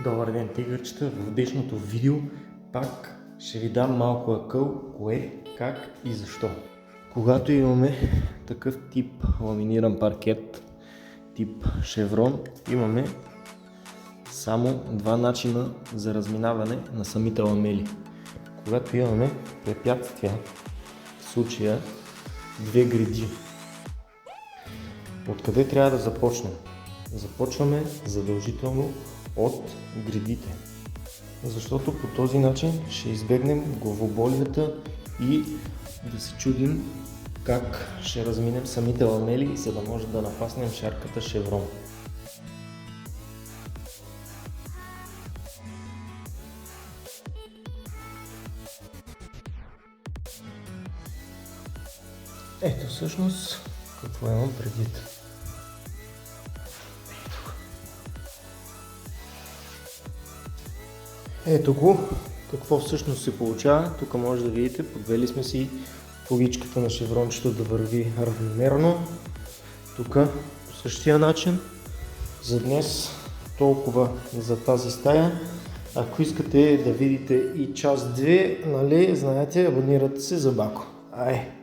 Добър ден, тигърчета! В днешното видео пак ще ви дам малко акъл кое, как и защо. Когато имаме такъв тип ламиниран паркет, тип шеврон, имаме само два начина за разминаване на самите ламели. Когато имаме препятствия, в случая две греди, откъде трябва да започнем? Започваме задължително от гредите, защото по този начин ще избегнем главоболията и да се чудим как ще разминем самите ламели, за да може да напаснем шарката шеврон. Ето всъщност какво имам предвид. Ето го, какво всъщност се получава. Тук може да видите, подвели сме си фугичката на шеврончето да върви равномерно. Тук по същия начин. За днес толкова за тази стая. Ако искате да видите и част 2, нали, знаете, абонирате се за Бако. Ай!